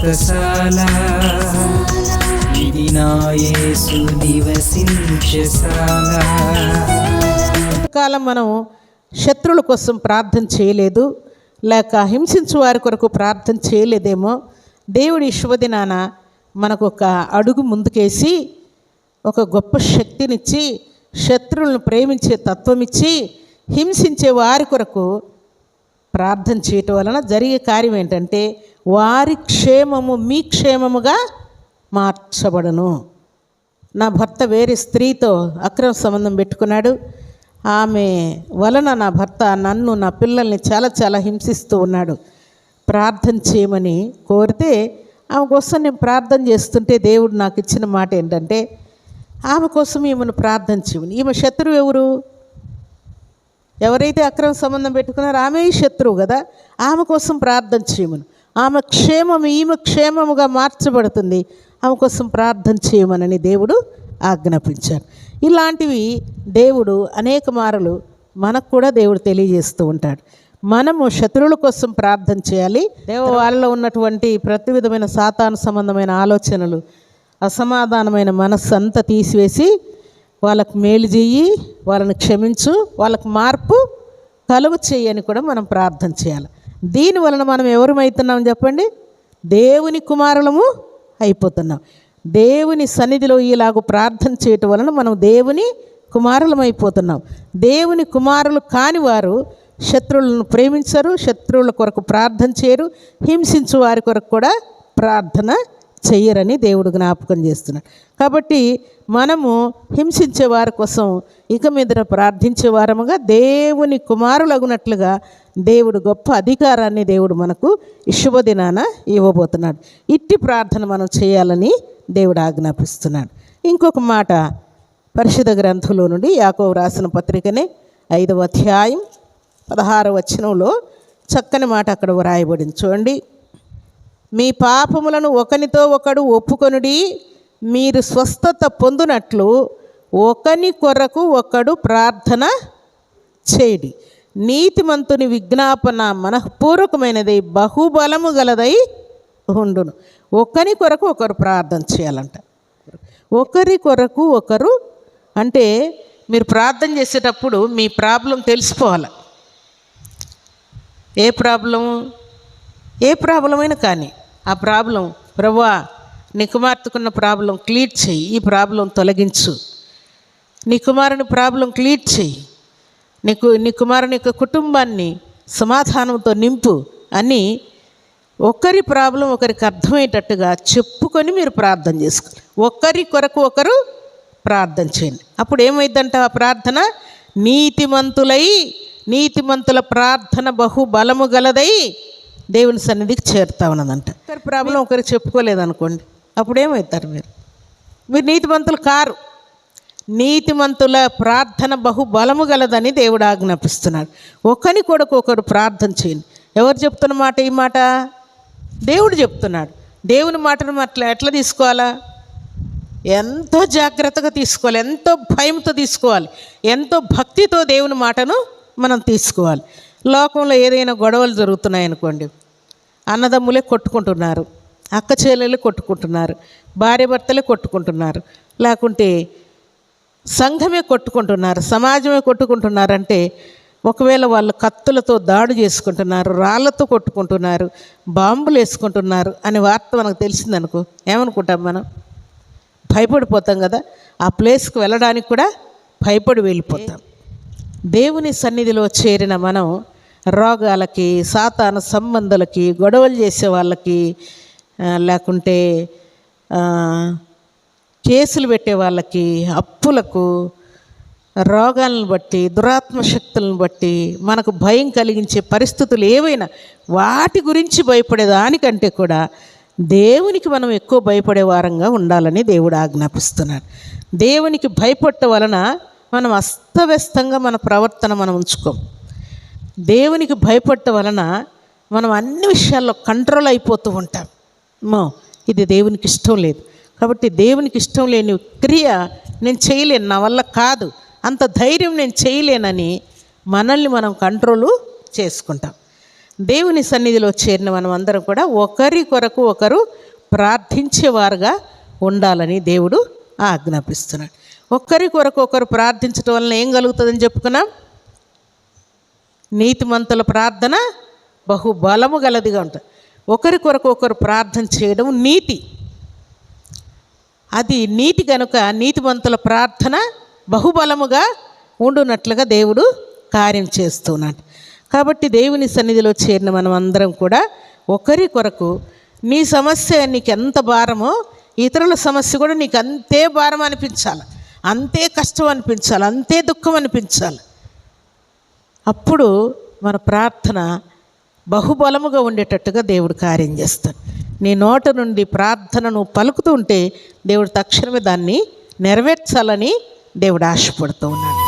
వ్రతశాల ఇది నా యేసు నివసించశాల. కాలం మనం శత్రువుల కోసం ప్రార్థన చేయలేదు, లేక హింసించు వారి కొరకు ప్రార్థన చేయలేదేమో. దేవుడి శుభదినాన మనకు ఒక అడుగు ముందుకేసి ఒక గొప్ప శక్తినిచ్చి శత్రువులను ప్రేమించే తత్వం ఇచ్చి హింసించే వారి కొరకు ప్రార్థన చేయటం వలన జరిగే కార్యం ఏంటంటే వారి క్షేమము మీ క్షేమముగా మార్చబడును. నా భర్త వేరే స్త్రీతో అక్రమ సంబంధం పెట్టుకున్నాడు, ఆమె వలన నా భర్త నన్ను నా పిల్లల్ని చాలా చాలా హింసిస్తూ ఉన్నాడు, ప్రార్థన చేయమని కోరితే ఆమె కోసం నేను ప్రార్థన చేస్తుంటే దేవుడు నాకు ఇచ్చిన మాట ఏంటంటే ఆమె కోసం ఈమెను ప్రార్థన చేయమని. ఈమె శత్రువు ఎవరు? ఎవరైతే అక్రమ సంబంధం పెట్టుకున్నారో ఆమె శత్రువు కదా. ఆమె కోసం ప్రార్థన చేయమని, ఆమె క్షేమం ఈమె క్షేమముగా మార్చబడుతుంది, ఆమె కోసం ప్రార్థన చేయమనని దేవుడు ఆజ్ఞాపించారు. ఇలాంటివి దేవుడు అనేక మారులు మనకు కూడా దేవుడు తెలియజేస్తూ ఉంటాడు. మనము శత్రువుల కోసం ప్రార్థన చేయాలి. వాళ్ళలో ఉన్నటువంటి ప్రతి విధమైన సాతాను సంబంధమైన ఆలోచనలు, అసమాధానమైన మనస్సు అంతా తీసివేసి వాళ్ళకు మేలు చెయ్యి, వాళ్ళని క్షమించు, వాళ్ళకు మార్పు కలుగు చెయ్యని కూడా మనం ప్రార్థన చేయాలి. దీని వలన మనం ఎవరమవుతున్నాం చెప్పండి? దేవుని కుమారులము అయిపోతున్నాం. దేవుని సన్నిధిలో ఇలాగ ప్రార్థన చేయటం వలన మనం దేవుని కుమారులం అయిపోతున్నాం. దేవుని కుమారులు కాని వారు శత్రువులను ప్రేమించరు, శత్రువుల కొరకు ప్రార్థన చేయరు, హింసించు వారి కొరకు కూడా ప్రార్థన చెయ్యరని దేవుడు జ్ఞాపకం చేస్తున్నాడు. కాబట్టి మనము హింసించే వారి కోసం ఇక మీద ప్రార్థించే వారముగా దేవుని కుమారులగునట్లుగా దేవుడు గొప్ప అధికారాన్ని దేవుడు మనకు ఈ శుభదినాన ఇవ్వబోతున్నాడు. ఇట్టి ప్రార్థన మనం చేయాలని దేవుడు ఆజ్ఞాపిస్తున్నాడు. ఇంకొక మాట పరిశుద్ధ గ్రంథంలో నుండి యాకోబు రాసిన పత్రికనే 5వ అధ్యాయం 16వ వచనంలో చక్కని మాట అక్కడ వ్రాయబడింది. చూడండి, మీ పాపములను ఒకనితో ఒకడు ఒప్పుకొనుడి, మీరు స్వస్థత పొందునట్లు ఒకని కొరకు ఒకడు ప్రార్థన చేయడి. నీతిమంతుని విజ్ఞాపన మనఃపూర్వకమైనది, బహుబలము గలదై ఉండును. ఒకరి కొరకు ఒకరు ప్రార్థన చేయాలంట. ఒకరి కొరకు ఒకరు అంటే మీరు ప్రార్థన చేసేటప్పుడు మీ ప్రాబ్లం తెలిసిపోవాలి. ఏ ప్రాబ్లమైనా కానీ ఆ ప్రాబ్లం, ప్రభువా నీ కుమార్తెకున్న ప్రాబ్లం క్లియర్ చెయ్యి, ఈ ప్రాబ్లం తొలగించు, నీ కుమారుని ప్రాబ్లం క్లియర్ చెయ్యి, నీ కుమారుని యొక్క కుటుంబాన్ని సమాధానంతో నింపు అని ఒకరి ప్రాబ్లం ఒకరికి అర్థమయ్యేటట్టుగా చెప్పుకొని మీరు ప్రార్థన చేసుకోవాలి. ఒకరి కొరకు ఒకరు ప్రార్థన చేయండి. అప్పుడు ఏమైందంట ఆ ప్రార్థన? నీతిమంతుల ప్రార్థన బహుబలము గలదై దేవుని సన్నిధికి చేరుతా ఉన్నదంట. ఒకరి ప్రాబ్లం ఒకరికి చెప్పుకోలేదనుకోండి, అప్పుడు ఏమవుతారు? మీరు నీతిమంతులు కారు. నీతిమంతుల ప్రార్థన బహుబలము గలదని దేవుడు ఆజ్ఞాపిస్తున్నాడు. ఒకరి కొరకు ఒకరు ప్రార్థన చేయండి. ఎవరు చెప్తున్న మాట? ఈ మాట దేవుడు చెప్తున్నాడు. దేవుని మాటను ఎట్లా తీసుకోవాలా? ఎంతో జాగ్రత్తగా తీసుకోవాలి, ఎంతో భయంతో తీసుకోవాలి, ఎంతో భక్తితో దేవుని మాటను మనం తీసుకోవాలి. లోకంలో ఏదైనా గొడవలు జరుగుతున్నాయనుకోండి, అన్నదమ్ములే కొట్టుకుంటున్నారు, అక్క చెల్లెలు కొట్టుకుంటున్నారు, భార్య భర్తలే కొట్టుకుంటున్నారు, లేకుంటే సంఘమే కొట్టుకుంటున్నారు, సమాజమే కొట్టుకుంటున్నారంటే ఒకవేళ వాళ్ళు కత్తులతో దాడి చేసుకుంటున్నారు, రాళ్లతో కొట్టుకుంటున్నారు, బాంబులు వేసుకుంటున్నారు అనే వార్త మనకు తెలిసిందనుకో, ఏమనుకుంటాం? మనం భయపడిపోతాం కదా. ఆ ప్లేస్కి వెళ్ళడానికి కూడా భయపడి వెళ్ళిపోతాం. దేవుని సన్నిధిలో చేరిన మనం రోగాలకి, సాతాను సంబంధాలకి, గొడవలు చేసే వాళ్ళకి, లేకుంటే కేసులు పెట్టే వాళ్ళకి, అప్పులకు, రోగాలను బట్టి, దురాత్మ శక్తులను బట్టి మనకు భయం కలిగించే పరిస్థితులు ఏవైనా వాటి గురించి భయపడేదానికంటే కూడా దేవునికి మనం ఎక్కువ భయపడే వారంగా ఉండాలని దేవుడు ఆజ్ఞాపిస్తున్నాడు. దేవునికి భయపడటం వలన మనం అస్తవ్యస్తంగా మన ప్రవర్తన మనం ఉంచుకోం. దేవునికి భయపడటం వలన మనం అన్ని విషయాల్లో కంట్రోల్ అయిపోతూ ఉంటాం. ఇది దేవునికి ఇష్టం లేదు. కాబట్టి దేవునికి ఇష్టం లేని క్రియ నేను చేయలేను, నా వల్ల కాదు, అంత ధైర్యం నేను చేయలేనని మనల్ని మనం కంట్రోలు చేసుకుంటాం. దేవుని సన్నిధిలో చేరిన మనం అందరం కూడా ఒకరి కొరకు ఒకరు ప్రార్థించేవారుగా ఉండాలని దేవుడు ఆజ్ఞాపిస్తున్నాడు. ఒకరి కొరకు ఒకరు ప్రార్థించడం వలన ఏం కలుగుతుందని చెప్పుకున్నాం? నీతిమంతుల ప్రార్థన బహుబలము గలదిగా ఉంటుంది. ఒకరి కొరకు ఒకరు ప్రార్థన చేయడం నీతి. అది నీతి కనుక నీతిమంతుల ప్రార్థన బహుబలముగా ఉండునట్లుగా దేవుడు కార్యం చేస్తున్నాడు. కాబట్టి దేవుని సన్నిధిలో చేరిన మనం అందరం కూడా ఒకరి కొరకు, నీ సమస్య నీకు ఎంత భారమో ఇతరుల సమస్య కూడా నీకు అంతే భారం అనిపించాలి, అంతే కష్టం అనిపించాలి, అంతే దుఃఖం అనిపించాలి. అప్పుడు మన ప్రార్థన బహుబలముగా ఉండేటట్టుగా దేవుడు కార్యం చేస్తాడు. నీ నోట నుండి ప్రార్థనను పలుకుతూ ఉంటే దేవుడు తక్షణమే దాన్ని నెరవేర్చాలని దేవుడు ఆశపడుతూ ఉన్నాడు.